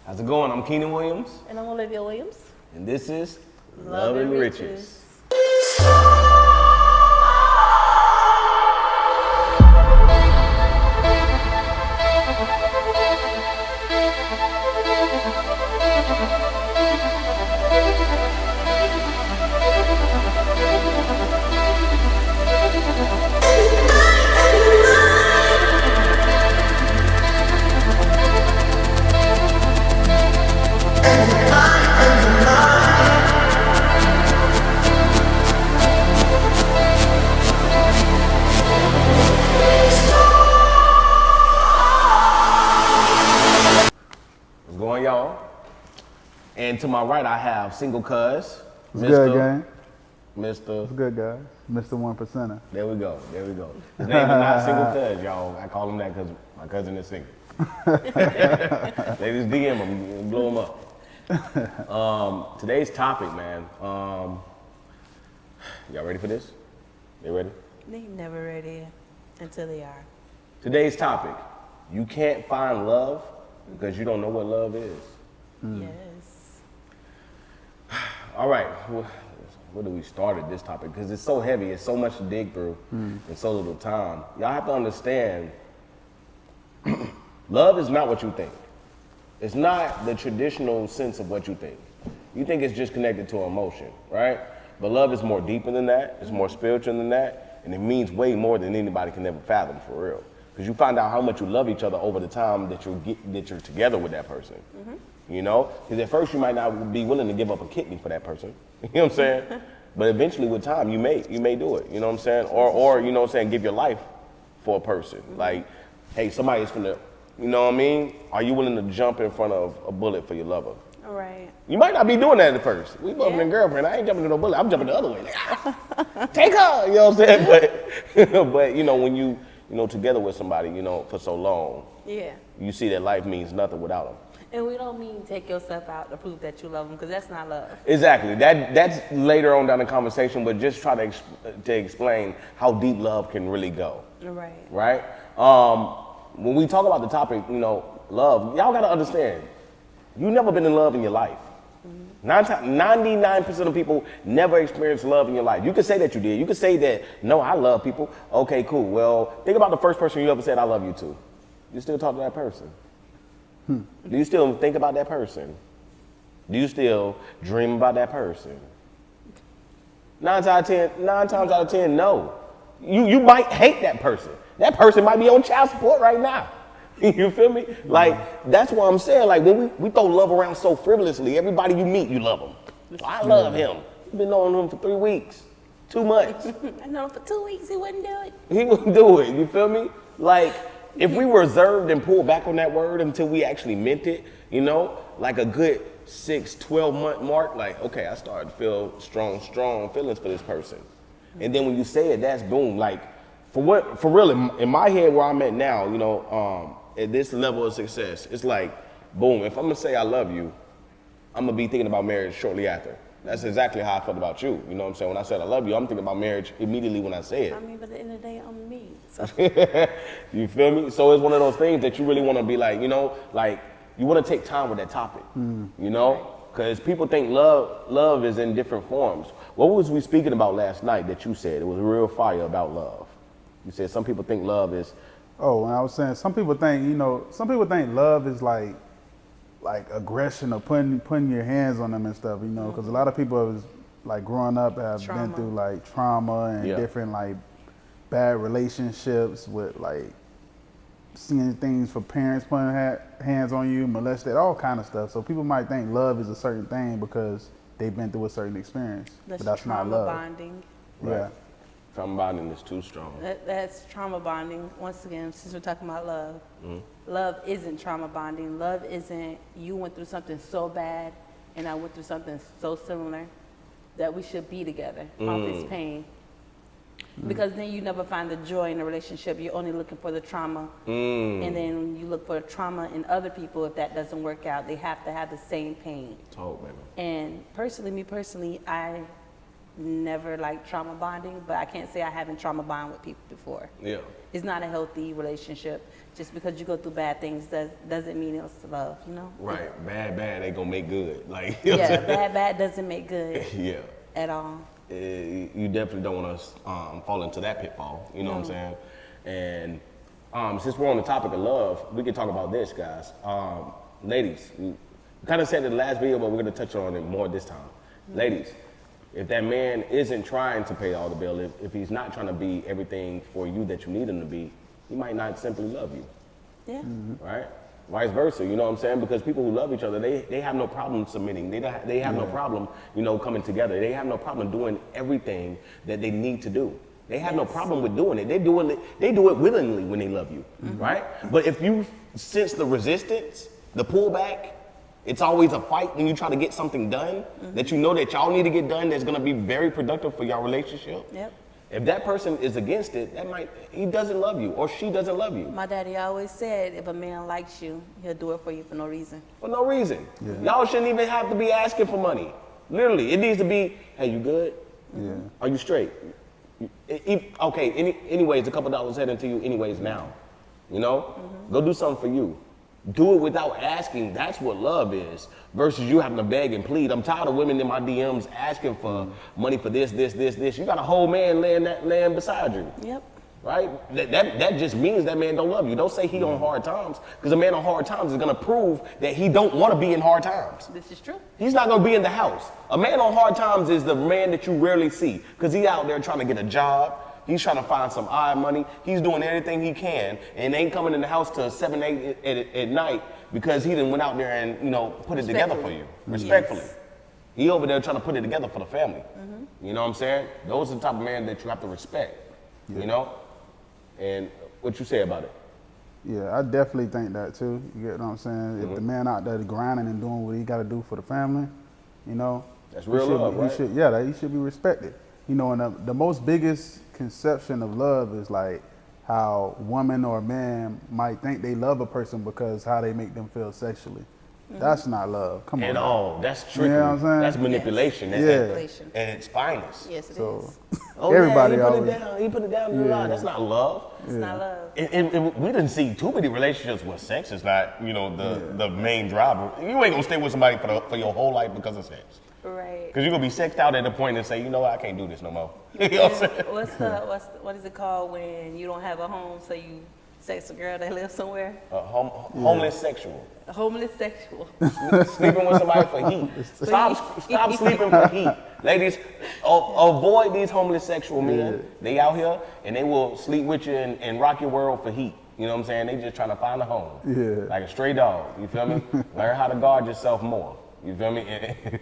How's it going? I'm Keenan Williams. And I'm Olivia Williams. And this is Love and Riches. What's going, y'all? And to my right, I have single cuz. What's good, gang? Mr. What's good, guys? Mr. One Percenter. There we go. His name is not single cuz, y'all. I call him that because my cousin is single. Ladies, DM him, blow him up. Today's topic, man. Y'all ready for this? You ready? They never ready until they are. Today's topic: you can't find love because you don't know what love is. Yes. All right, where do we start at this topic? Because it's so heavy, it's so much to dig through in so little time. Y'all have to understand, love is not what you think. It's not the traditional sense of what you think. You think it's just connected to emotion, right? But love is more deeper than that, it's more spiritual than that, and it means way more than anybody can ever fathom, for real. Because you find out how much you love each other over the time that you're together with that person. You know? Because at first you might not be willing to give up a kidney for that person. You know what I'm saying? But eventually with time you may do it. You know what I'm saying? Or you know what I'm saying, give your life for a person. Like, hey, somebody's finna, you know what I mean? Are you willing to jump in front of a bullet for your lover? All right. You might not be doing that at first. We both been girlfriend. I ain't jumping in no bullet. I'm jumping the other way. Like, take her. You know what I'm saying? But you know, when you together with somebody, you know, for so long, you see that life means nothing without them. And we don't mean take yourself out to prove that you love them, because that's not love. Exactly. That's later on down the conversation, but just try to explain how deep love can really go. Right. Right? When we talk about the topic, you know, love, y'all gotta understand, you've never been in love in your life. 99% of people never experienced love in your life. You could say that you did. You could say that, no, I love people. Okay, cool. Well, think about the first person you ever said I love you to. You still talk to that person? Do you still think about that person? Do you still dream about that person? 9 times out of 10, no. You might hate that person. That person might be on child support right now. You feel me? Like, that's what I'm saying. Like, when we throw love around so frivolously, everybody you meet, you love them. I love him. You've been knowing him for 3 weeks, 2 months. I know him for 2 weeks, he wouldn't do it. He wouldn't do it, you feel me? Like, if we reserved and pulled back on that word until we actually meant it, you know, like a good 6-12 month mark, like, okay, I started to feel strong feelings for this person. And then when you say it, that's boom. Like, for real, in my head where I'm at now, you know, at this level of success, it's like, boom, if I'm gonna say I love you, I'm gonna be thinking about marriage shortly after. That's exactly how I felt about you. You know what I'm saying? When I said I love you, I'm thinking about marriage immediately when I say it. I mean, but at the end of the day, I'm me. So. You feel me? So it's one of those things that you really wanna be like, you know, like, you wanna take time with that topic, you know? Because people think love is in different forms. What was we speaking about last night that you said? It was real fire about love. You said some people think love is... Oh, and I was saying, some people think love is like aggression or putting your hands on them and stuff, you know, because a lot of people is like growing up have been through like trauma and different like bad relationships with like seeing things for parents putting hands on you, molested, all kind of stuff. So people might think love is a certain thing because they've been through a certain experience, but that's not love. Bonding. Right. Yeah. Trauma bonding is too strong. That's trauma bonding. Once again, since we're talking about love, love isn't trauma bonding. Love isn't you went through something so bad and I went through something so similar that we should be together off this pain. Because then you never find the joy in the relationship. You're only looking for the trauma. And then when you look for the trauma in other people, if that doesn't work out, they have to have the same pain. Talk, baby. And me personally, I never like trauma bonding, but I can't say I haven't trauma bond with people before. Yeah. It's not a healthy relationship. Just because you go through bad things doesn't mean it's love, you know? Right. Bad ain't gonna make good. Like, you know Yeah, what I'm saying? bad doesn't make good Yeah. at all. You definitely don't want to fall into that pitfall. You know what I'm saying? And since we're on the topic of love, we can talk about this, guys. Ladies, we kind of said it in the last video, but we're going to touch on it more this time. Ladies, if that man isn't trying to pay all the bill, if he's not trying to be everything for you that you need him to be, he might not simply love you. Yeah. Right? Vice versa, you know what I'm saying? Because people who love each other, they have no problem submitting. They have no problem, coming together. They have no problem doing everything that they need to do. They have no problem with doing it. They do it willingly when they love you, right? But if you sense the resistance, the pullback, it's always a fight when you try to get something done that you know that y'all need to get done that's gonna be very productive for your relationship. Yep. If that person is against it, he doesn't love you or she doesn't love you. My daddy always said, if a man likes you, he'll do it for you for no reason. For no reason. Yeah. Y'all shouldn't even have to be asking for money. Literally, it needs to be, hey, you good? Yeah. Are you straight? Okay, anyways, a couple dollars heading to you anyways now. Go do something for you. Do it without asking. That's what love is. Versus you having to beg and plead. I'm tired of women in my DMs asking for money for this. You got a whole man laying beside you. Yep. Right? That just means that man don't love you. Don't say he on hard times, because a man on hard times is gonna prove that he don't want to be in hard times. This is true. He's not gonna be in the house. A man on hard times is the man that you rarely see, because he's out there trying to get a job. He's trying to find some odd money. He's doing everything he can, and ain't coming in the house till 7, 8 at night because he done went out there and put it together for you, respectfully. Yes. He over there trying to put it together for the family. You know what I'm saying? Those are the type of man that you have to respect. And what you say about it? Yeah, I definitely think that too. You get what I'm saying? If the man out there grinding and doing what he got to do for the family, That's real love, right? He should be respected. And the most biggest conception of love is like how woman or man might think they love a person because how they make them feel sexually. That's not love. Come on. At all. That's trickery. You know what I'm saying? That's manipulation. Yes. That's Manipulation. and it's finest. Yes, it So is. Oh, everybody yeah, always. he put it down in the line. That's not love. It's not love. And we didn't see too many relationships where sex is not, the main driver. You ain't gonna stay with somebody for your whole life because of sex. Right. Because you're gonna be sexed out at a point and say, you know what, I can't do this no more. You know what I'm saying? What is it called when you don't have a home, so you sex a girl that lives somewhere? Homellessexual. A homellessexual. Sleeping with somebody for heat. Stop sleeping for heat. Ladies, avoid these homellessexual men. Yeah. They out here and they will sleep with you and rock your world for heat. You know what I'm saying? They just trying to find a home. Yeah. Like a stray dog. You feel me? Learn how to guard yourself more. You feel me?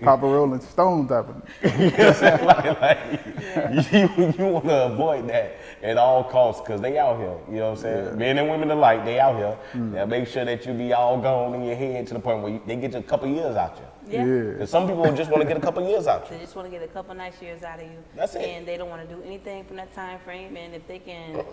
Papa Rolling Stone type of. You know what I'm saying? You want to avoid that at all costs because they out here. You know what I'm saying? Yeah. Men and women alike, they out here. They'll make sure that you be all gone in your head to the point where they get you a couple years out you. Yeah. Because some people just want to get a couple years out you. They just want to get a couple nice years out of you. That's it. And they don't want to do anything from that time frame. And if they can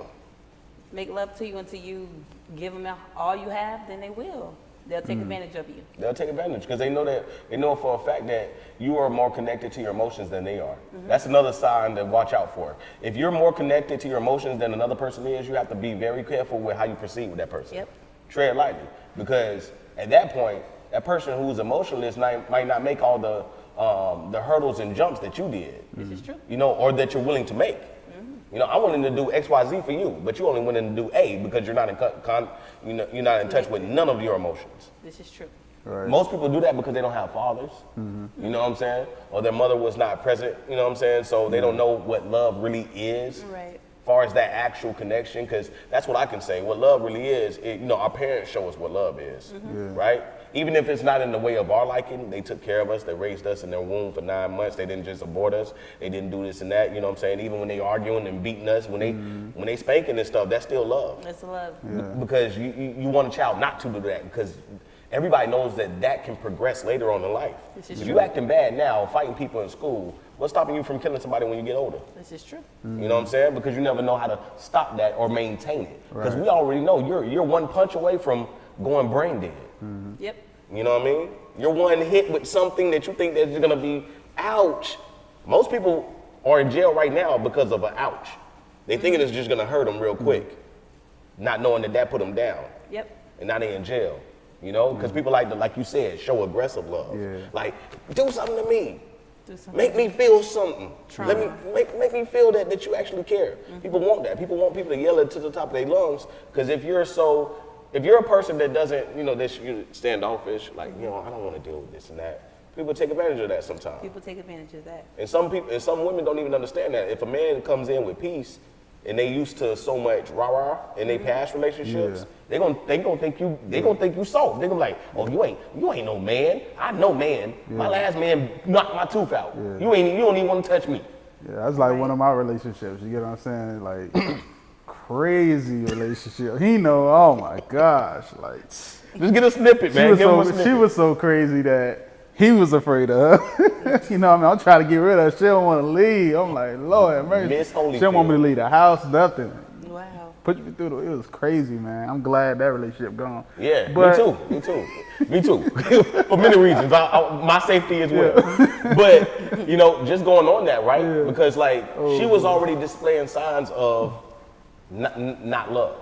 make love to you until you give them all you have, then they will. They'll take advantage of you. They'll take advantage because they know for a fact that you are more connected to your emotions than they are. That's another sign to watch out for. If you're more connected to your emotions than another person is, you have to be very careful with how you proceed with that person. Yep. Tread lightly, because at that point, that person who's emotionless might not make all the hurdles and jumps that you did. This is true. Or that you're willing to make. I'm willing to do X, Y, Z for you, but you're only willing to do A because you're not you're not in touch with none of your emotions. This is true. Right. Most people do that because they don't have fathers. You know what I'm saying? Or their mother was not present. You know what I'm saying? So they don't know what love really is. Right. As far as that actual connection, because that's what I can say. What love really is, our parents show us what love is, right? Even if it's not in the way of our liking, they took care of us, they raised us in their womb for 9 months, they didn't just abort us, they didn't do this and that, you know what I'm saying? Even when they arguing and beating us, when they spanking and stuff, that's still love. That's love. Yeah. Because you want a child not to do that, because everybody knows that can progress later on in life. This is If true. you acting bad now, fighting people in school, what's stopping you from killing somebody when you get older? This is true. You know what I'm saying? Because you never know how to stop that or maintain it. Because Right. we already know you're one punch away from going brain dead. Yep. You know what I mean? You're one hit with something that you think that you're gonna be, ouch. Most people are in jail right now because of an ouch. They thinking it's just gonna hurt them real quick, not knowing that put them down. Yep. And now they in jail, you know? Because people like to, like you said, show aggressive love. Yeah. Like, do something to me. Do something. Make me feel something. Trauma. Let me make me feel that you actually care. People want that. People want people to yell it to the top of their lungs. Because if you're a person that doesn't, you know, that you're standoffish, like, you know, I don't want to deal with this and that. People take advantage of that sometimes. People take advantage of that. And some women don't even understand that. If a man comes in with peace and they used to so much rah-rah in their past relationships, they gonna think you soft. They gonna be like, oh, you ain't no man. I know man. My last man knocked my tooth out. You don't even want to touch me. Yeah, that's like one of my relationships. You get what I'm saying? Like crazy relationship. He know, oh my gosh, like Just get a snippet, man. she was so crazy that he was afraid of her. You know what I mean? I'm trying to get rid of her. She don't want to leave. I'm like, Lord have mercy. Miss Holyfield. She don't want me to leave the house, nothing. Wow. Put me through it was crazy, man. I'm glad that relationship gone. Yeah, But- me too. For many reasons, my safety as well. But you know, just going on that, right? Because like she was already displaying signs of not love.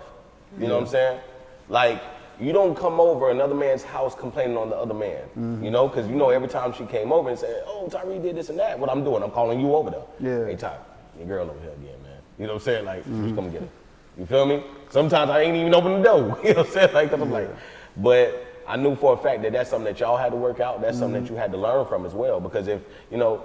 You know what I'm saying? Like you don't come over another man's house complaining on the other man. You know, because you know every time she came over and said, "Oh, Tyree did this and that," what I'm doing, I'm calling you over there. Yeah. Hey, Ty, your girl over here again, man. You know what I'm saying? Like, just come and get her. You feel me? Sometimes I ain't even open the door. You know what I'm saying? Like, 'cause I'm like, but I knew for a fact that that's something that y'all had to work out. That's something that you had to learn from as well. Because if, you know,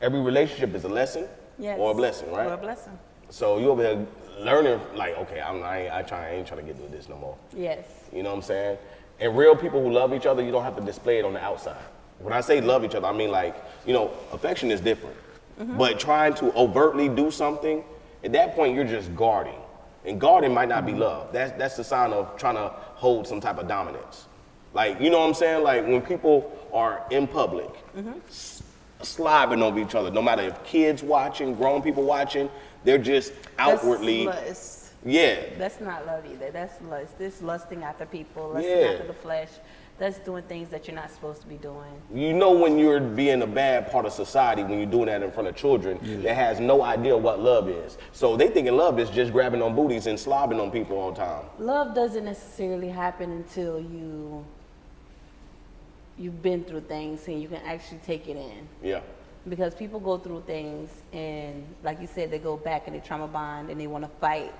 every relationship is a lesson or a blessing, right? Or a blessing. So you over there learning, like, okay, I ain't trying to get through this no more. Yes. You know what I'm saying? And real people who love each other, you don't have to display it on the outside. When I say love each other, I mean like, you know, affection is different. But trying to overtly do something, at that point you're just guarding. And guarding might not be love. That's the sign of trying to hold some type of dominance. Like, you know what I'm saying? Like when people are in public, slobbing over each other, no matter if kids watching, grown people watching, they're just outwardly. That's lust. Yeah. That's not love either. That's lust. This lusting after people, lusting Yeah. after the flesh. That's doing things that you're not supposed to be doing. You know when you're being a bad part of society when you're doing that in front of children that has no idea what love is. So they thinking love is just grabbing on booties and slobbing on people all the time. Love doesn't necessarily happen until you've been through things and you can actually take it in. Yeah. Because people go through things and, like you said, they go back and they trauma bond and they want to fight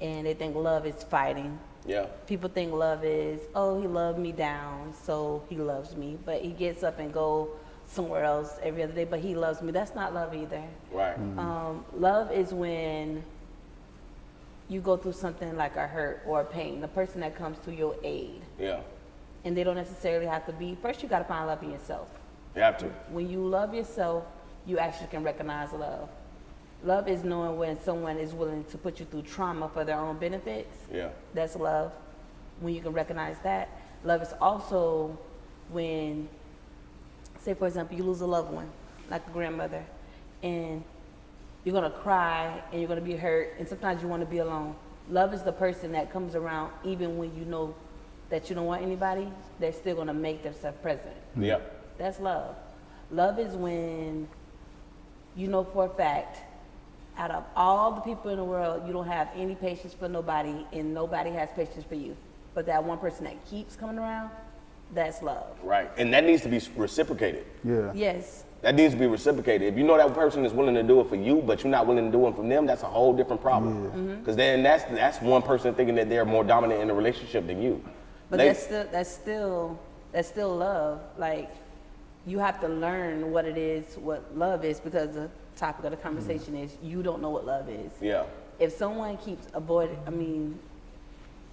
and they think love is fighting. Yeah. People think love is, oh, he loved me down, so he loves me. But he gets up and go somewhere else every other day, but he loves me. That's not love either. Right. Love is when you go through something like a hurt or a pain, the person that comes to your aid. Yeah. And they don't necessarily have to be, first you got to find love in yourself. You have to. When you love yourself, you actually can recognize love. Love is knowing when someone is willing to put you through trauma for their own benefits. Yeah. That's love. When you can recognize that. Love is also when, say for example, you lose a loved one, like a grandmother, and you're gonna cry and you're gonna be hurt, and sometimes you want to be alone. Love is the person that comes around even when you know that you don't want anybody, they're still gonna make themselves present. Yeah. That's love. Love is when you know for a fact, out of all the people in the world, you don't have any patience for nobody and nobody has patience for you. But that one person that keeps coming around, that's love. Right. And that needs to be reciprocated. Yeah. Yes. That needs to be reciprocated. If you know that person is willing to do it for you, but you're not willing to do it for them, that's a whole different problem. Because then that's one person thinking that they're more dominant in the relationship than you. But that's still love. Like, you have to learn what it is, what love is, because the topic of the conversation is you don't know what love is. Yeah. If someone keeps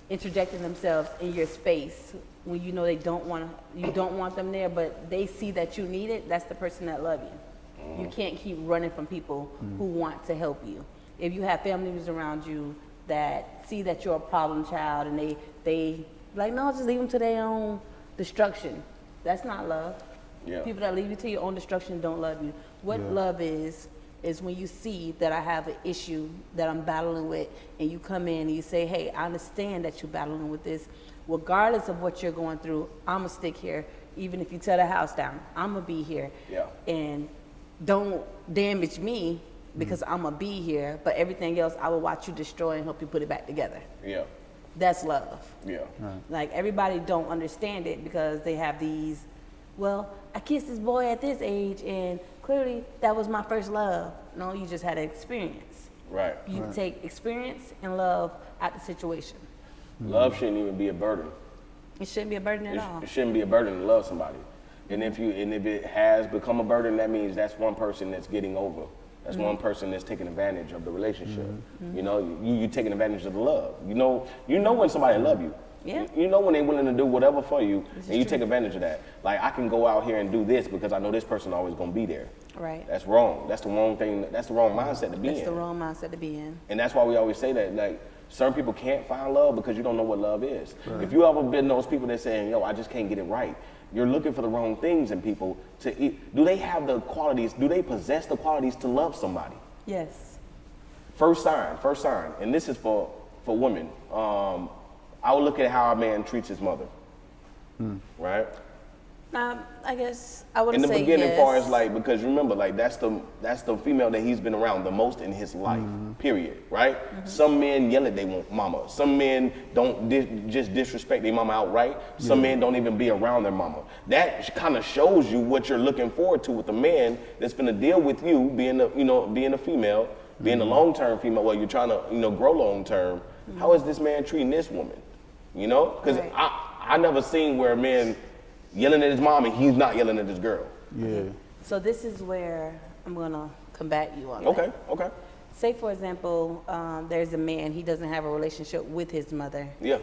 interjecting themselves in your space when you know you don't want them there, but they see that you need it, that's the person that love you. You can't keep running from people who want to help you. If you have family members around you that see that you're a problem child and they like, no, just leave them to their own destruction. That's not love. Yeah. People that leave you to your own destruction don't love you. What love is when you see that I have an issue that I'm battling with, and you come in and you say, hey, I understand that you're battling with this. Regardless of what you're going through, I'm going to stick here. Even if you tear the house down, I'm going to be here. Yeah. And don't damage me because I'm going to be here, but everything else I will watch you destroy and help you put it back together. Yeah. That's love. Yeah. Right. Like, everybody don't understand it because they have these, well, I kissed this boy at this age and clearly that was my first love. No, you just had an experience. Right. You take experience and love out the situation. Love shouldn't even be a burden. It shouldn't be a burden at all. It shouldn't be a burden to love somebody. And if it has become a burden, that means that's one person that's getting over. That's one person that's taking advantage of the relationship. You know, you taking advantage of the love. You know when somebody love you. Yeah. You know when they're willing to do whatever for you, and you true. take advantage of that. Like, I can go out here and do this because I know this person always gonna be there. Right. That's wrong. That's the wrong thing. That's the wrong mindset to be in. That's the wrong mindset to be in. And that's why we always say that, like, certain people can't find love because you don't know what love is. If you ever been those people that saying, yo, I just can't get it right, you're looking for the wrong things in people to eat. Do they have the qualities, do they possess the qualities to love somebody? Yes. First sign, and this is for women. I would look at how a man treats his mother, right? I guess I would In the say beginning, yes. far as like, because remember, like that's the female that he's been around the most in his life. Period. Right? Some men yell at their mama. Some men don't just disrespect their mama outright. Some men don't even be around their mama. That kind of shows you what you're looking forward to with a man that's gonna deal with you, being a female, being a long-term female. Well, you're trying to grow long-term. How is this man treating this woman? You know, because Right. I never seen where a man yelling at his mom and he's not yelling at his girl. Yeah. So this is where I'm gonna combat you on Okay, that. okay. Say for example, there's a man, he doesn't have a relationship with his mother. Yeah.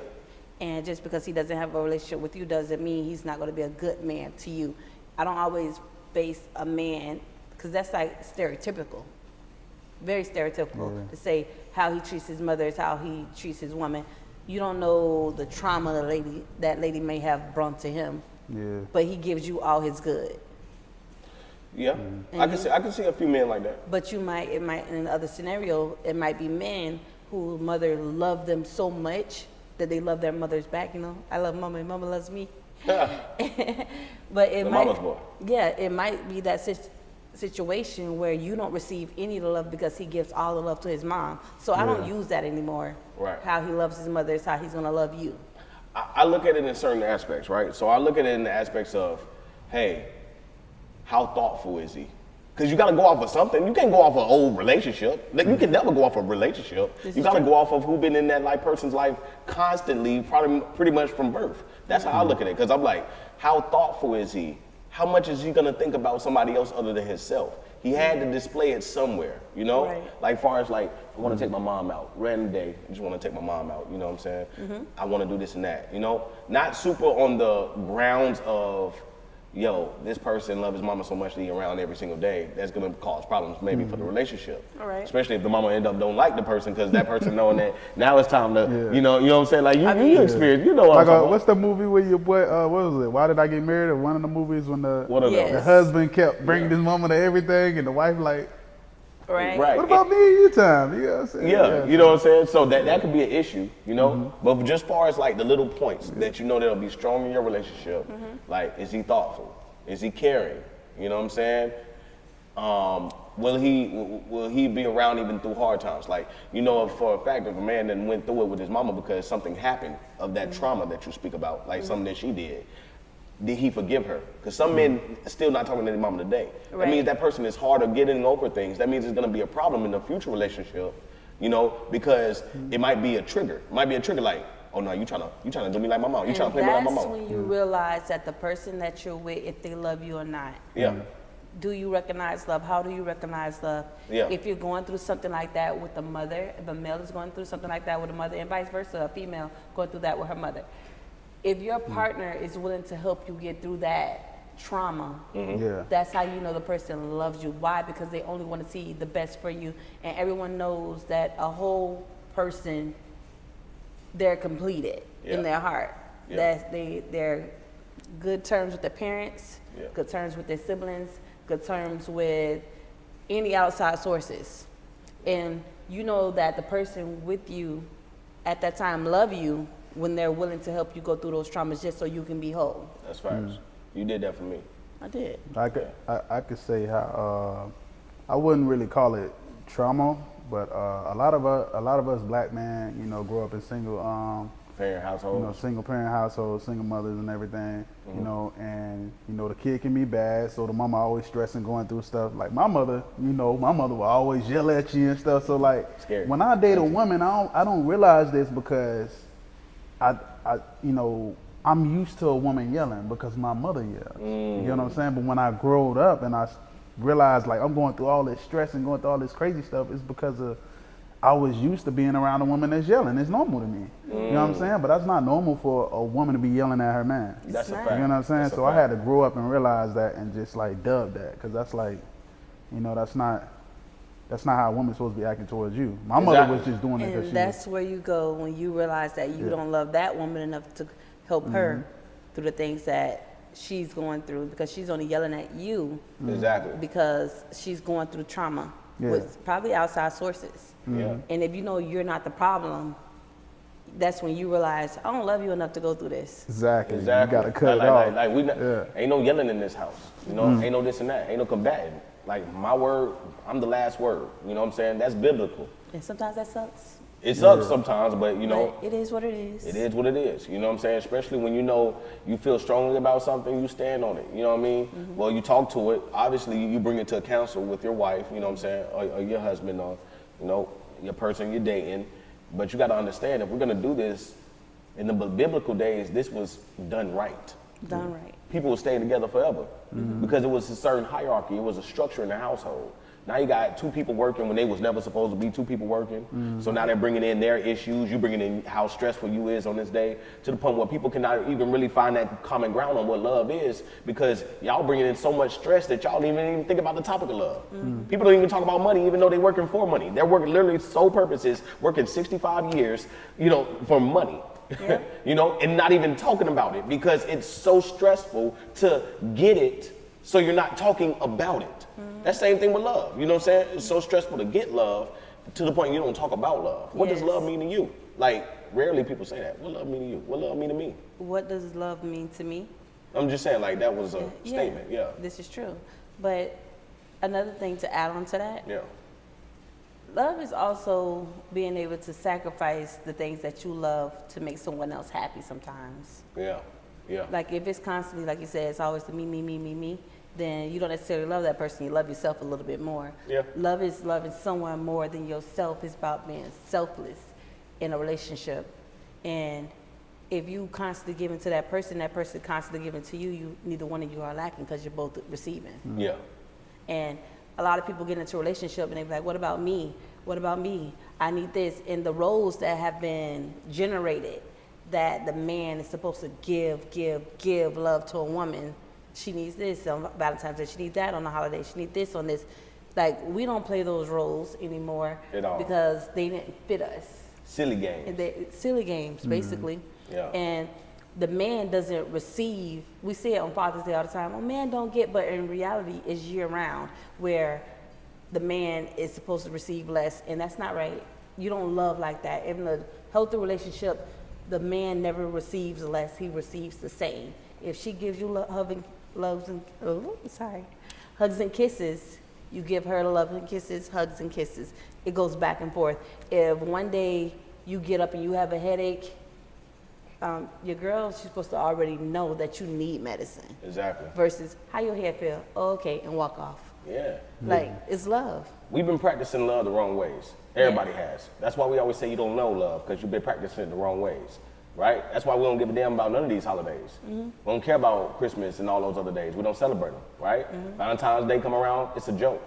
And just because he doesn't have a relationship with you doesn't mean he's not going to be a good man to you. I don't always base a man, because that's like stereotypical, very stereotypical, to say how he treats his mother is how he treats his woman. You don't know the trauma that lady may have brought to him, but he gives you all his good. Yeah, I can see a few men like that. But it might in another scenario, it might be men whose mother loved them so much that they love their mothers back. You know, I love mama and mama loves me. But it might, mama's boy. Yeah, it might be that situation where you don't receive any of the love because he gives all the love to his mom. So I don't use that anymore. Right. How he loves his mother is how he's gonna love you. I look at it in certain aspects, right? So I look at it in the aspects of, hey, how thoughtful is he? Because you got to go off of something. You can't go off of an old relationship. Like, you can never go off of a relationship. You got to go off of who been in that person's life constantly, probably pretty much from birth. That's how I look at it. Because I'm like, how thoughtful is he? How much is he going to think about somebody else other than himself? He had to display it somewhere, you know? Right. Like, far as like, I want to take my mom out. Random day, I just want to take my mom out, you know what I'm saying? I want to do this and that, you know? Not super on the grounds of, yo, this person loves his mama so much that he around every single day. That's gonna cause problems maybe for the relationship. All right. Especially if the mama end up don't like the person because that person knowing that now it's time to, you know what I'm saying? Like you experience, you know what I'm Like, talking about. what's the movie where your boy, what was it? Why Did I Get Married? Or one of the movies when What are Yes. the husband kept bringing his mama to everything and the wife like, Right. Right. what about me and you time? You know what I'm saying? Yeah, you know what I'm saying? So that could be an issue, you know? But just far as like the little points that you know that'll be strong in your relationship, like, is he thoughtful? Is he caring? You know what I'm saying? Will he be around even through hard times? Like, you know, for a fact, if a man then went through it with his mama because something happened of that trauma that you speak about, like something that she did he forgive her? Because some men are still not talking to their mama today. That Right. means that person is hard of getting over things. That means it's gonna be a problem in the future relationship, you know, because it might be a trigger. It might be a trigger like, oh no, you trying to do me like my mom. You trying to play me like my That's mom. when you realize that the person that you're with, if they love you or not. Yeah. Do you recognize love? How do you recognize love? Yeah. If you're going through something like that with a mother, if a male is going through something like that with a mother, and vice versa, a female going through that with her mother. If your partner is willing to help you get through that trauma, Yeah. that's how you know the person loves you. Why? Because they only want to see the best for you. And everyone knows that a whole person, they're completed in their heart. Yeah. They're good terms with their parents, Yeah. good terms with their siblings, good terms with any outside sources. And you know that the person with you at that time love you when they're willing to help you go through those traumas just so you can be whole. That's facts. You did that for me. I did. I could say how I wouldn't really call it trauma, but a lot of us black men, you know, grow up in Parent household. you know, single parent households, single mothers and everything, you know, and you know the kid can be bad, so the mama always stressing, going through stuff. Like my mother, you know, my mother will always yell at you and stuff. So like Scary. when I date a woman, I don't realize this because I you know, I'm used to a woman yelling because my mother yells. You know what I'm saying? But when I growed up and I realized like I'm going through all this stress and going through all this crazy stuff, it's because of I was used to being around a woman that's yelling. It's normal to me. You know what I'm saying? But that's not normal for a woman to be yelling at her man. That's a Right. fact. You know what I'm saying? That's a So I fact. had to grow up and realize that and just like dub that, because that's like, you know, that's not how a woman's supposed to be acting towards you. My mother was just doing it because And she that's where you go when you realize that you don't love that woman enough to help her through the things that she's going through, because she's only yelling at you Exactly. because she's going through trauma with probably outside sources. Yeah. And if you know you're not the problem, that's when you realize, I don't love you enough to go through this. Exactly. Exactly. You gotta cut like, it off. Like we not, Yeah. ain't no yelling in this house. You know, ain't no this and that. Ain't no combating. Like my word, I'm the last word. You know what I'm saying? That's biblical. And sometimes that sucks. It sucks sometimes, but you know, But it is what it is. it is what it is. You know what I'm saying? Especially when you know you feel strongly about something, you stand on it. You know what I mean? Well, you talk to it. Obviously, you bring it to a council with your wife, you know what I'm saying, or your husband, or, you know, your person you're dating. But you got to understand, if we're going to do this, in the biblical days, this was done right. Done right. People were staying together forever because it was a certain hierarchy. It was a structure in the household. Now you got two people working when they was never supposed to be two people working. So now they're bringing in their issues. You bringing in how stressful you is on this day, to the point where people cannot even really find that common ground on what love is, because y'all bringing in so much stress that y'all don't even think about the topic of love. People don't even talk about money, even though they're working for money. They're working literally sole purposes, working 65 years, you know, for money. Yeah. You know, and not even talking about it because it's so stressful to get it, so you're not talking about it. That same thing with love. You know what I'm saying? It's so stressful to get love to the point you don't talk about love. What does Yes. love mean to you? Like, rarely people say that. What love mean to you? What love mean to me? What does love mean to me? I'm just saying, like, that was a statement. Yeah. This is true. But another thing to add on to that, Yeah. love is also being able to sacrifice the things that you love to make someone else happy sometimes. Yeah. Yeah. Like if it's constantly, like you said, it's always the me, then you don't necessarily love that person. You love yourself a little bit more. Yeah. Love is loving someone more than yourself. It's about being selfless in a relationship. And if you constantly giving to that person constantly giving to you, neither one of you are lacking because you're both receiving. Yeah. And a lot of people get into a relationship and they be like, what about me? What about me? I need this. And the roles that have been generated, that the man is supposed to give love to a woman. She needs this on Valentine's Day. She needs that on the holiday. She needs this on this. Like, we don't play those roles anymore At all. because they didn't fit us. Silly games. And silly games, basically. Yeah. And the man doesn't receive. We say it on Father's Day all the time. Oh, man don't get, but in reality, it's year round where the man is supposed to receive less, and that's not right. You don't love like that. In a healthy relationship, the man never receives less; he receives the same. If she gives you hugs and kisses, you give her love and kisses, hugs and kisses. It goes back and forth. If one day you get up and you have a headache, your girl, she's supposed to already know that you need medicine. Exactly. Versus, how your head feel? Oh, okay, and walk off. Yeah. Like, it's love. We've been practicing love the wrong ways. Everybody has. That's why we always say you don't know love, because you've been practicing it the wrong ways, right? That's why we don't give a damn about none of these holidays. We don't care about Christmas and all those other days. We don't celebrate them, right? Valentine's Day come around, it's a joke.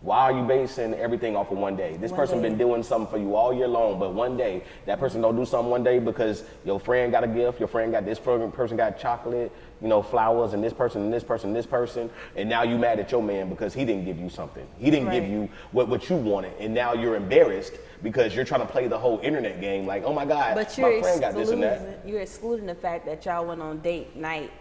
Why are you basing everything off of one day? This person been doing something for you all year long, but one day, that person don't do something one day because your friend got a gift, your friend got this person got chocolate, you know, flowers, and this person, and this person, and this person, and now you mad at your man because he didn't give you something. He didn't give you what you wanted, and now you're embarrassed because you're trying to play the whole internet game like, oh my God, But my friend got this and that. you're excluding the fact that y'all went on date night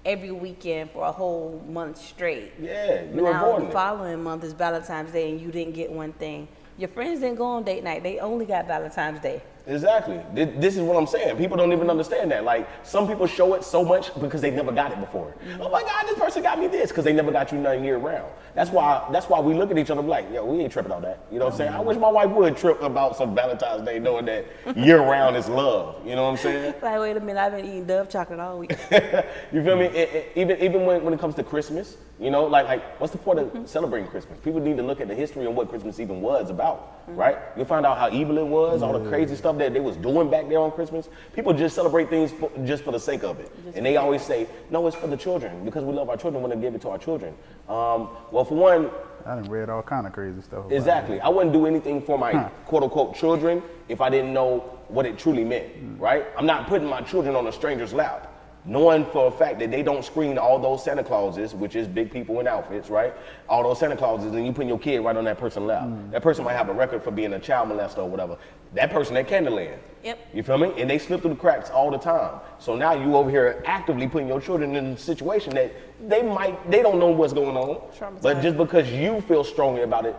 every weekend for a whole month straight. Yeah, But you're now avoiding the it. following month is Valentine's Day and you didn't get one thing. Your friends didn't go on date night. They only got Valentine's Day. Exactly. This is what I'm saying. People don't even understand that. Like, some people show it so much because they never got it before. Oh my God, this person got me this because they never got you nothing year round. That's why we look at each other like, yo, we ain't tripping on that. You know what I'm saying? I wish my wife would trip about some Valentine's Day knowing that year round is love. You know what I'm saying? Like, wait a minute, I've been eating Dove chocolate all week. You feel me? Even when it comes to Christmas, you know, like what's the point of celebrating Christmas? People need to look at the history and what Christmas even was about, right? You'll find out how evil it was, all the crazy stuff that they was doing back there on Christmas. People just celebrate things just for the sake of it. And they always say, no, it's for the children. Because we love our children, we want to give it to our children. Well, for one, I done read all kind of crazy stuff about exactly. it. I wouldn't do anything for my quote unquote children if I didn't know what it truly meant, right? I'm not putting my children on a stranger's lap, knowing for a fact that they don't screen all those Santa Clauses, which is big people in outfits, right? All those Santa Clauses, and you putting your kid right on that person's lap. That person might have a record for being a child molester or whatever. That person at Candyland. Yep. You feel me? And they slip through the cracks all the time. So now you over here actively putting your children in a situation that they don't know what's going on. But just because you feel strongly about it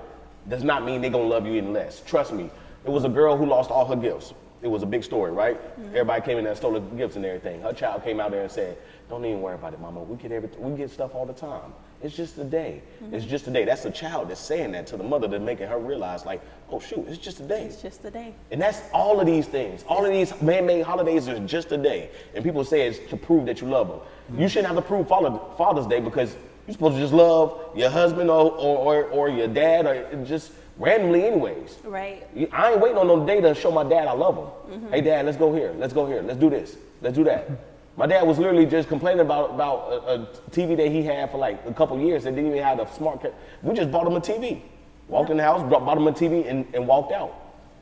does not mean they're gonna love you any less. Trust me. It was a girl who lost all her gifts. It was a big story, right? Everybody came in there and stole the gifts and everything. Her child came out there and said, don't even worry about it, mama. We get everything. We get stuff all the time. It's just a day. It's just a day. That's the child that's saying that to the mother, that's making her realize like, oh shoot, it's just a day. It's just a day. And that's all of these things. All of these man-made holidays are just a day. And people say it's to prove that you love them. You shouldn't have to prove Father's Day because you're supposed to just love your husband or your dad or just randomly anyways. Right. I ain't waiting on no day to show my dad I love him. Hey dad, let's go here, let's go here, let's do this, let's do that. My dad was literally just complaining about a TV that he had for like a couple years and didn't even have a smart. We just bought him a TV. Walked in the house, bought him a TV and walked out.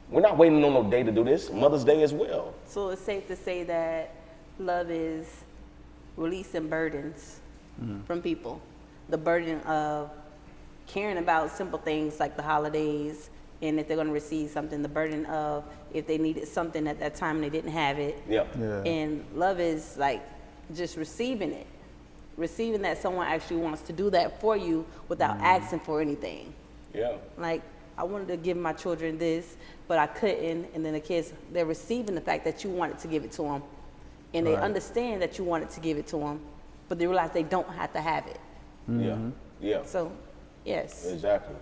We're not waiting on no day to do this. Mother's Day as well. So it's safe to say that love is releasing burdens from people. The burden of caring about simple things like the holidays and if they're going to receive something, the burden of if they needed something at that time and they didn't have it. Yeah. And love is like just receiving it. Receiving that someone actually wants to do that for you without asking for anything. Yeah. Like, I wanted to give my children this, but I couldn't. And then the kids, they're receiving the fact that you wanted to give it to them. And they understand that you wanted to give it to them, but they realize they don't have to have it. Yeah. So, yes. Exactly.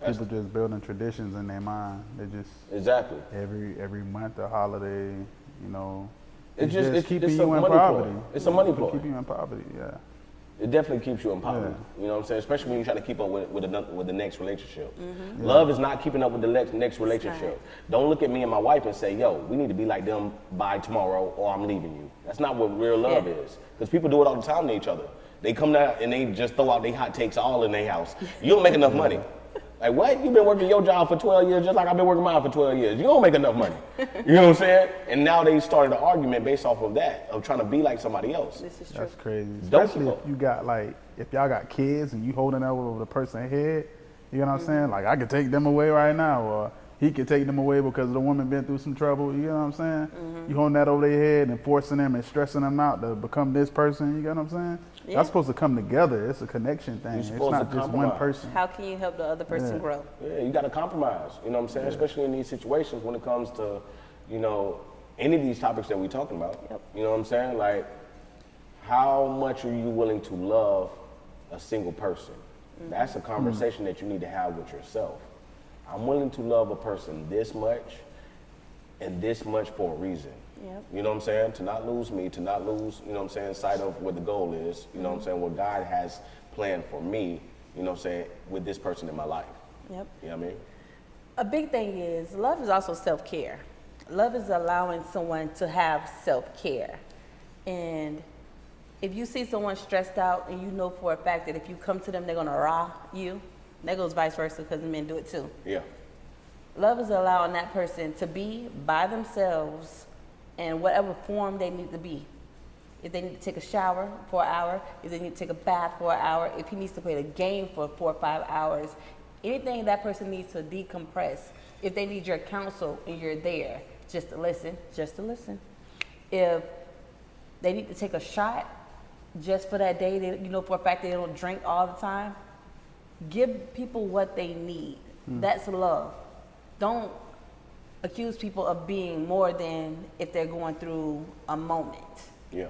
People just building traditions in their mind. They just Exactly. every month a holiday, you know. It's just keeping it's you a in money poverty. ploy. It's a money ploy. Keep you in poverty, yeah. It definitely keeps you in poverty. Yeah. You know what I'm saying? Especially when you try to keep up with the next relationship. Love is not keeping up with the next relationship. Don't look at me and my wife and say, yo, we need to be like them by tomorrow or I'm leaving you. That's not what real love is. Because people do it all the time to each other. They come down and they just throw out their hot takes all in their house. You don't make enough money. Like, what? You've been working your job for 12 years just like I've been working mine for 12 years. You don't make enough money. You know what I'm saying? And now they started an argument based off of that, of trying to be like somebody else. This is true. That's crazy. Don't Especially if you got like, if y'all got kids and you holding that over the person's head, you know what I'm saying? Like, I could take them away right now, or he could take them away because the woman been through some trouble, you know what I'm saying? You holding that over their head and forcing them and stressing them out to become this person, you know what I'm saying? Yeah. That's supposed to come together. It's a connection thing. It's supposed not to just one compromise. person. How can you help the other person grow? Yeah, you got to compromise. You know what I'm saying? Especially in these situations when it comes to, you know, any of these topics that we're talking about. Yep. You know what I'm saying? Like, how much are you willing to love a single person? That's a conversation that you need to have with yourself. I'm willing to love a person this much and this much for a reason. Yep. You know what I'm saying? To not lose me, to not lose, you know what I'm saying, sight of what the goal is, you know what I'm saying, what God has planned for me, you know what I'm saying, with this person in my life. Yep. You know what I mean? A big thing is love is also self-care. Love is allowing someone to have self-care. And if you see someone stressed out and you know for a fact that if you come to them, they're gonna rah you, that goes vice versa because men do it too. Yeah. Love is allowing that person to be by themselves in whatever form they need to be. If they need to take a shower for an hour, if they need to take a bath for an hour, if he needs to play the game for 4 or 5 hours, anything that person needs to decompress. If they need your counsel and you're there, just to listen. If they need to take a shot just for that day, they, you know for a fact they don't drink all the time, give people what they need. That's love. Don't accuse people of being more than if they're going through a moment. Yeah.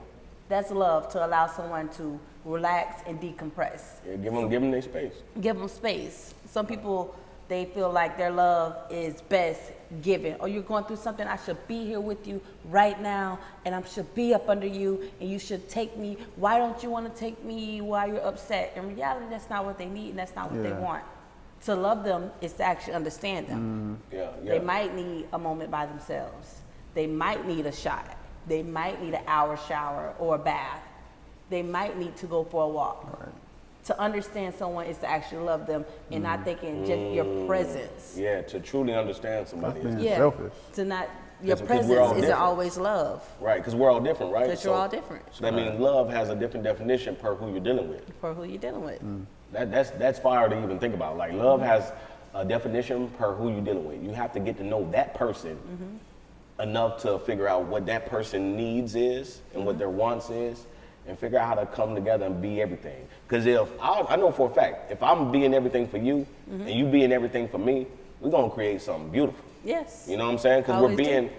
That's love, to allow someone to relax and decompress. Yeah, give them their space. Give them space. Some people, they feel like their love is best given. Oh, you're going through something, I should be here with you right now, and I should be up under you, and you should take me. Why don't you want to take me while you're upset? In reality, that's not what they need, and that's not what they want. To love them is to actually understand them. They might need a moment by themselves. They might need a shot. They might need an hour shower or a bath. They might need to go for a walk. Right. To understand someone is to actually love them and not thinking just your presence. Yeah, to truly understand somebody. That's being selfish. To not, your 'Cause presence we're all isn't different. always love. Right, because we're all different, right? Because you're all different. So that means love has a different definition per who you're dealing with. For who you're dealing with. That's fire to even think about. Like, love has a definition per who you're dealing with. You have to get to know that person enough to figure out what that person needs is and what their wants is, and figure out how to come together and be everything. Because I know for a fact, if I'm being everything for you and you being everything for me, we're gonna create something beautiful. Yes. You know what I'm saying? Because we're being,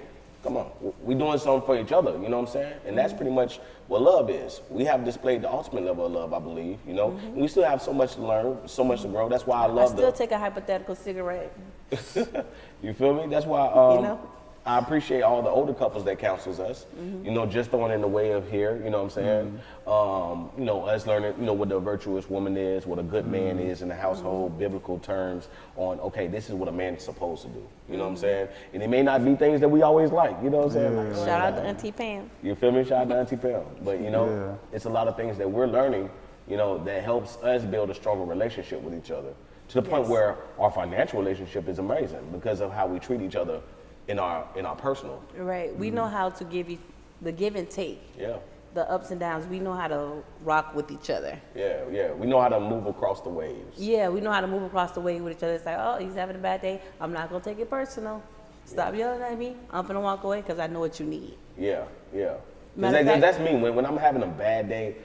we're doing something for each other. You know what I'm saying? And that's pretty much what love is. We have displayed the ultimate level of love, I believe. You know, and we still have so much to learn, so much to grow. That's why I love. I still take a hypothetical cigarette. You feel me? That's why. You know? I appreciate all the older couples that counsels us, you know, just throwing in the way of here, you know what I'm saying? You know, us learning, you know, what a virtuous woman is, what a good man is in the household, biblical terms on, okay, this is what a man is supposed to do, you know what I'm saying? And it may not be things that we always like, you know what I'm saying? Like, Shout out to Auntie Pam. You feel me? Shout out to Auntie Pam. But, you know, it's a lot of things that we're learning, you know, that helps us build a stronger relationship with each other, to the point where our financial relationship is amazing because of how we treat each other in our personal. Right. We know how to give you the give and take. Yeah. The ups and downs. We know how to rock with each other. Yeah. We know how to move across the waves. Yeah, we know how to move across the way with each other. It's like, oh, he's having a bad day. I'm not gonna take it personal. Stop yelling at me. I'm gonna walk away because I know what you need. Yeah. Fact, That's me. When I'm having a bad day,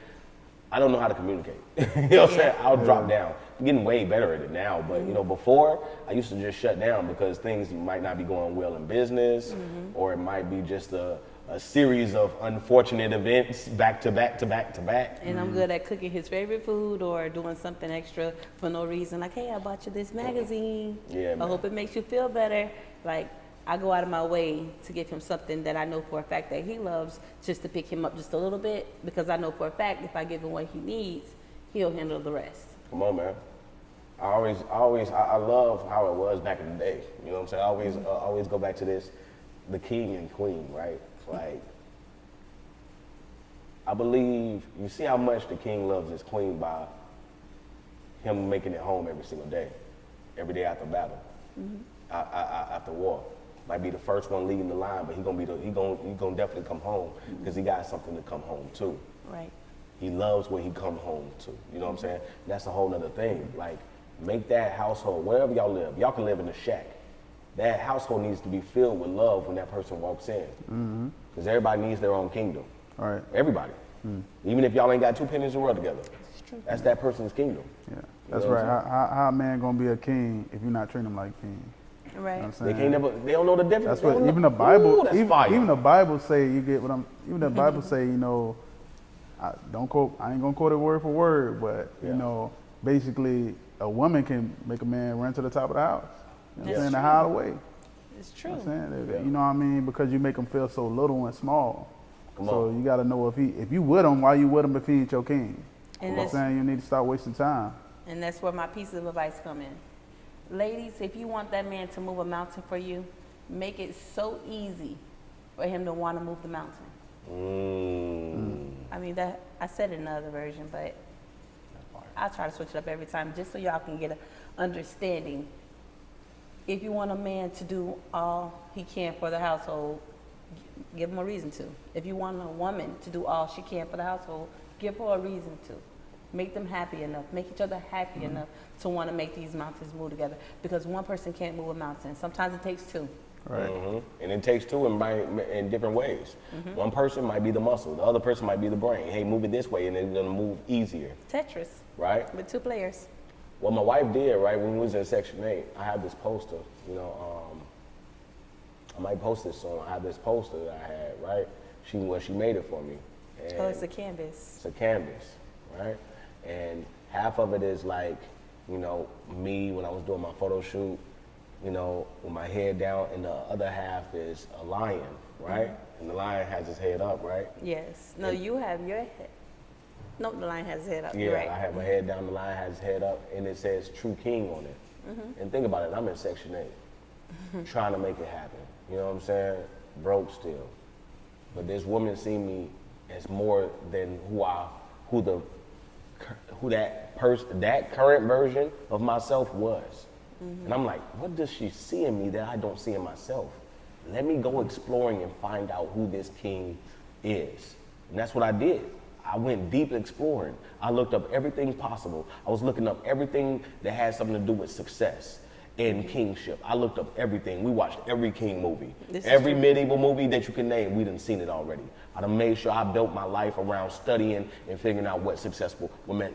I don't know how to communicate. You know what I'm saying? I'll drop down. I'm getting way better at it now, but you know, before I used to just shut down because things might not be going well in business, or it might be just a series of unfortunate events back to back to back to back. And I'm good at cooking his favorite food or doing something extra for no reason. Like, hey, I bought you this magazine. Yeah, I hope it makes you feel better. Like, I go out of my way to give him something that I know for a fact that he loves, just to pick him up just a little bit, because I know for a fact if I give him what he needs, he'll handle the rest. Come on, man. I love how it was back in the day. You know what I'm saying? I always go back to this, the king and queen, right? Like, I believe, you see how much the king loves his queen by him making it home every single day after battle, after war. Might be the first one leading the line, but he gonna definitely come home because he got something to come home to. Right. He loves when he come home to. You know what I'm saying? That's a whole nother thing. Like, make that household, wherever y'all live, y'all can live in a shack. That household needs to be filled with love when that person walks in. Because everybody needs their own kingdom. All right. Everybody. Even if y'all ain't got two pennies in the world together. That's that person's kingdom. Yeah, that's right. How a man gonna be a king if you're not treating him like a king? Right. You know what I'm They saying? they don't know the difference. That's what even the Bible. That's Even, fire. even the Bible say you get what I'm. Even the Bible say, you know, I ain't gonna quote it word for word, but you know, basically a woman can make a man run to the top of the house. You know what I'm saying? To hide away. It's true. You know what I'm saying? You know what I mean? Because you make him feel so little and small. So you got to know if you with him, why you with him if he ain't your king? You know what I'm saying? You need to start wasting time. And that's where my piece of advice come in. Ladies, if you want that man to move a mountain for you, make it so easy for him to want to move the mountain. I mean, that I said it in another version, but I try to switch it up every time just so y'all can get an understanding. If you want a man to do all he can for the household, give him a reason to. If you want a woman to do all she can for the household, give her a reason to. Make them happy enough, make each other happy enough to want to make these mountains move together. Because one person can't move a mountain. Sometimes it takes two. Right. And it takes two in different ways. One person might be the muscle, the other person might be the brain. Hey, move it this way, and it's gonna move easier. Tetris. Right? With two players. What my wife did, right, when we was in Section 8, I had this poster, you know, I might post this song. I have this poster that I had, right? She made it for me. And Oh, it's a canvas. it's a canvas, right? And half of it is like, you know, me when I was doing my photo shoot, you know, with my head down, and the other half is a lion, right? And the lion has his head up, right? Yes. No, you have your head. No, the lion has his head up. Yeah, You're right. I have my head down, the lion has his head up, and it says True King on it. And think about it, I'm in Section 8, trying to make it happen. You know what I'm saying? Broke still. But this woman see me as more than that current version of myself was. And I'm like, what does she see in me that I don't see in myself? Let me go exploring and find out who this king is. And that's what I did. I went deep exploring. I looked up everything possible. I was looking up everything that had something to do with success and kingship. I looked up everything. We watched every king movie. Every medieval movie that you can name, we done seen it already. I done made sure I built my life around studying and figuring out what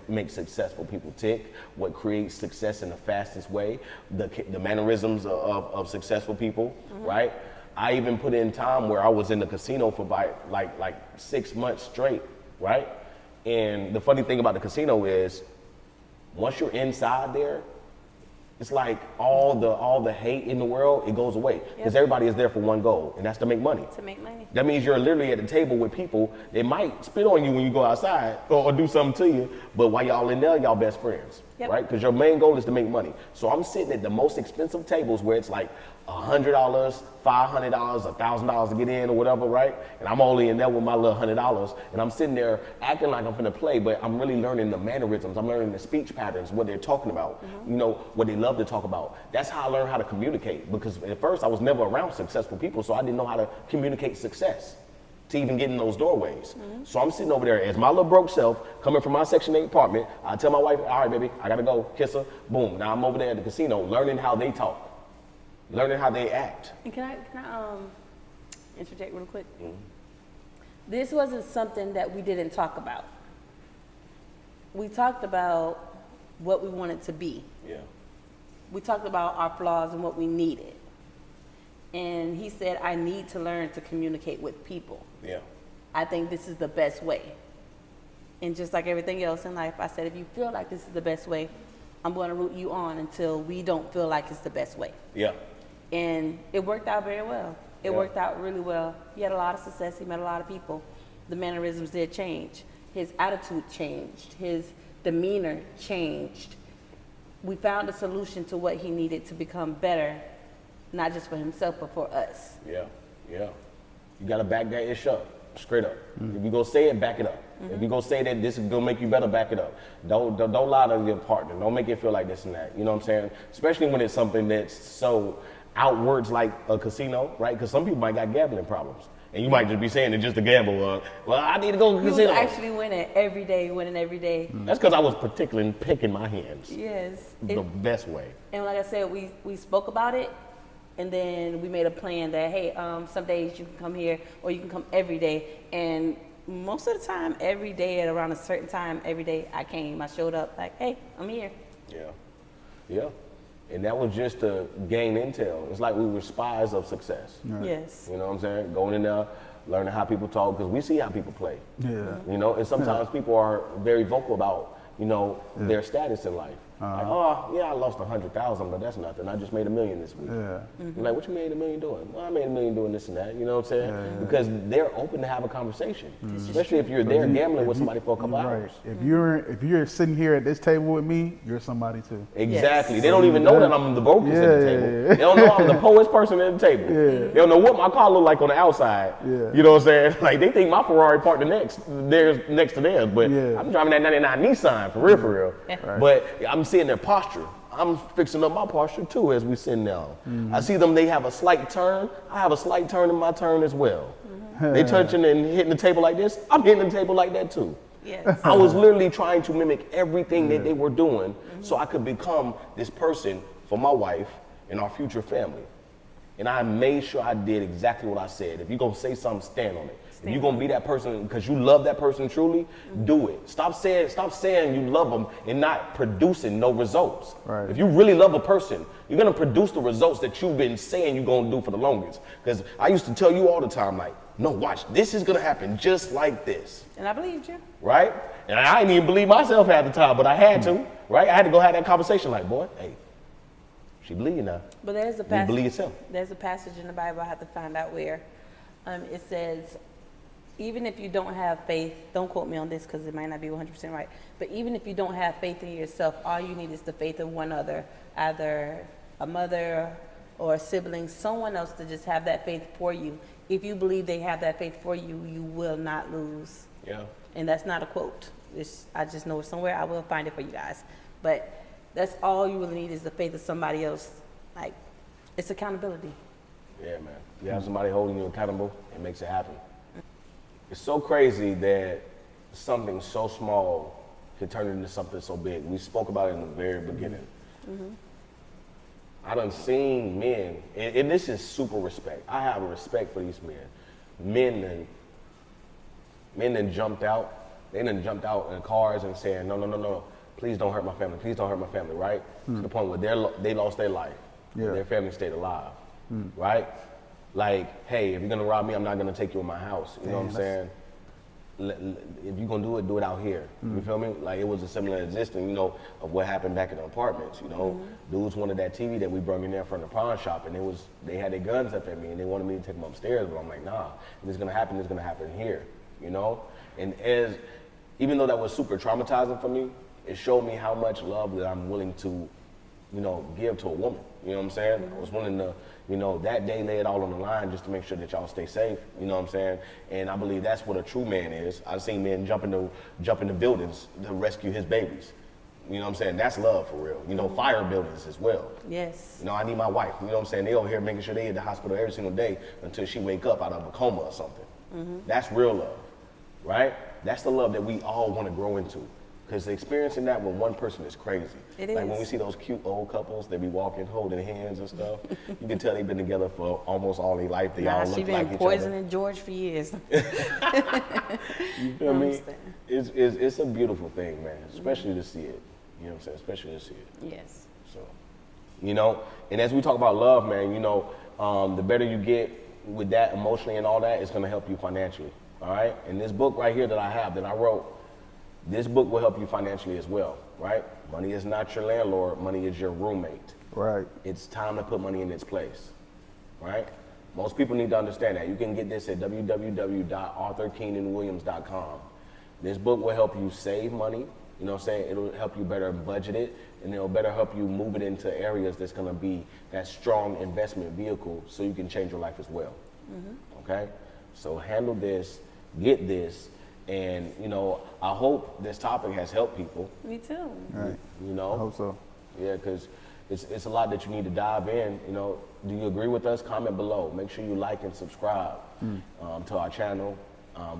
makes successful people tick, what creates success in the fastest way, the mannerisms of successful people, right? I even put in time where I was in the casino for like 6 months straight, right? And the funny thing about the casino is, once you're inside there, it's like all the hate in the world, it goes away. Because everybody is there for one goal, and that's to make money. To make money. That means you're literally at the table with people that might spit on you when you go outside or do something to you, but while y'all in there, y'all best friends, right? Because your main goal is to make money. So I'm sitting at the most expensive tables where it's like $100, $500, $1,000 to get in or whatever, right? And I'm only in there with my little $100, and I'm sitting there acting like I'm finna play, but I'm really learning the mannerisms. I'm learning the speech patterns, what they're talking about, you know, what they love to talk about. That's how I learned how to communicate, because at first I was never around successful people, so I didn't know how to communicate success to even get in those doorways. So I'm sitting over there as my little broke self, coming from my Section 8 apartment. I tell my wife, all right, baby, I gotta go, kiss her, boom. Now I'm over there at the casino learning how they talk, learning how they act. And can I interject real quick? This wasn't something that we didn't talk about. We talked about what we wanted to be. Yeah. We talked about our flaws and what we needed. And he said, I need to learn to communicate with people. Yeah. I think this is the best way. And just like everything else in life, I said, if you feel like this is the best way, I'm going to root you on until we don't feel like it's the best way. Yeah. And it worked out very well. It worked out really well. He had a lot of success. He met a lot of people. The mannerisms did change. His attitude changed. His demeanor changed. We found a solution to what he needed to become better, not just for himself, but for us. Yeah, yeah. You gotta back that ish up, straight up. If you go say it, back it up. If you go say that this is gonna make you better, back it up. Don't lie to your partner. Don't make it feel like this and that. You know what I'm saying? Especially when it's something that's so outwards like a casino, right? Because some people might got gambling problems. And you might just be saying it just to gamble. Well, I need to go to the casino. He was actually winning every day. That's because I was particularly picking my hands. Yes. The best way. And like I said, we spoke about it, and then we made a plan that, hey, some days you can come here, or you can come every day. And most of the time, every day at around a certain time, every day I came, I showed up like, hey, I'm here. Yeah, yeah. And that was just to gain intel. It's like we were spies of success. Right. Yes. You know what I'm saying? Going in there, learning how people talk, because we see how people play. Yeah. You know, and sometimes people are very vocal about, you know, their status in life. Like, oh, yeah, I lost 100,000, but that's nothing. I just made $1 million this week. Yeah. You're like, what you made $1 million doing? Well, I made $1 million doing this and that. You know what I'm saying? Because they're open to have a conversation, especially if you're there gambling with somebody for a couple hours. If you're sitting here at this table with me, you're somebody too. Exactly. Yes. They don't even know that I'm the brokest at the table. They don't know I'm the poorest person at the table. They don't know what my car look like on the outside. You know what I'm saying? Like, they think my Ferrari parked next to theirs, but I'm driving that 99 Nissan, for real. But I'm seeing their posture. I'm fixing up my posture too as we sit down. I see them, they have a slight turn. I have a slight turn in my turn as well. They touching and hitting the table like this. I'm hitting the table like that too. Yes. I was literally trying to mimic everything that they were doing so I could become this person for my wife and our future family. And I made sure I did exactly what I said. If you're gonna say something, stand on it. If you're gonna be that person because you love that person truly, do it. Stop saying you love them and not producing no results. Right. If you really love a person, you're gonna produce the results that you've been saying you're gonna do for the longest. Because I used to tell you all the time, like, no, watch, this is gonna happen just like this. And I believed you. Right? And I didn't even believe myself at the time, but I had to, right? I had to go have that conversation like, boy, hey, she believe you now. But there's a You passage. believe yourself. There's a passage in the Bible I have to find out where. It says, even if you don't have faith, don't quote me on this because it might not be 100% right, but even if you don't have faith in yourself, all you need is the faith of one other, either a mother or a sibling, someone else to just have that faith for you. If you believe they have that faith for you, you will not lose. Yeah. And that's not a quote. I just know it somewhere. I will find it for you guys. But that's all you really need is the faith of somebody else. Like, it's accountability. Yeah, man. You have somebody holding you accountable, it makes it happen. It's so crazy that something so small can turn into something so big. We spoke about it in the very beginning. I done seen men, and this is super respect. I have a respect for these men. Men done jumped out. They done jumped out in cars and saying, no, please don't hurt my family. Please don't hurt my family, right? To the point where they lost their life. Yeah. Their family stayed alive, right? Like, hey, if you're gonna rob me, I'm not gonna take you in my house. You know what I'm saying? If you're gonna do it out here. You feel me? Like, it was a similar existence, you know, of what happened back in the apartments. You know, dudes wanted that TV that we brought in there from the pawn shop, and they had their guns up at me, and they wanted me to take them upstairs, but I'm like, nah, if it's gonna happen, it's gonna happen here. You know, and even though that was super traumatizing for me, it showed me how much love that I'm willing to, you know, give to a woman. You know what I'm saying? I was willing to, you know, that day lay it all on the line just to make sure that y'all stay safe. You know what I'm saying? And I believe that's what a true man is. I've seen men jump into buildings to rescue his babies. You know what I'm saying? That's love for real. You know, fire buildings as well. Yes. You know, I need my wife. You know what I'm saying? They over here making sure they at the hospital every single day until she wake up out of a coma or something. That's real love, right? That's the love that we all want to grow into. Because experiencing that with one person is crazy. It like is. when we see those cute old couples, they be walking, holding hands and stuff. You can tell they've been together for almost all their life. They all She look like been each other. poisoning George for years. You feel me? understand. It's a beautiful thing, man. Especially to see it. You know what I'm saying? Especially to see it. Yes. So, you know, and as we talk about love, man, you know, the better you get with that emotionally and all that, it's gonna help you financially. All right? And this book right here that I have, that I wrote, this book will help you financially as well, right? Money is not your landlord, money is your roommate. Right. It's time to put money in its place, right? Most people need to understand that. You can get this at www.arthurkeenanwilliams.com. This book will help you save money, you know what I'm saying? It'll help you better budget it, and it'll better help you move it into areas that's gonna be that strong investment vehicle so you can change your life as well, okay? So handle this, get this, and, you know, I hope this topic has helped people. Me too. Right. You know? I hope so. Yeah, because it's a lot that you need to dive in. You know, do you agree with us? Comment below. Make sure you like and subscribe to our channel.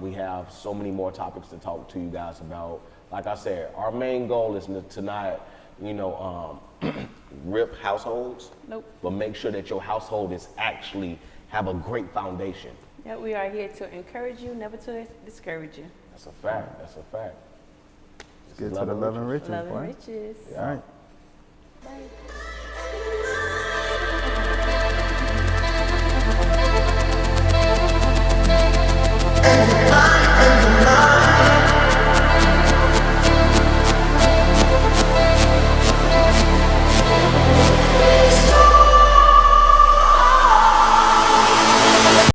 We have so many more topics to talk to you guys about. Like I said, our main goal is to not, you know, rip households, but make sure that your household is actually have a great foundation. Yeah, we are here to encourage you, never to discourage you. That's a fact. That's a fact. Let's get to the love and riches. Love and boy. riches. All right. Bye.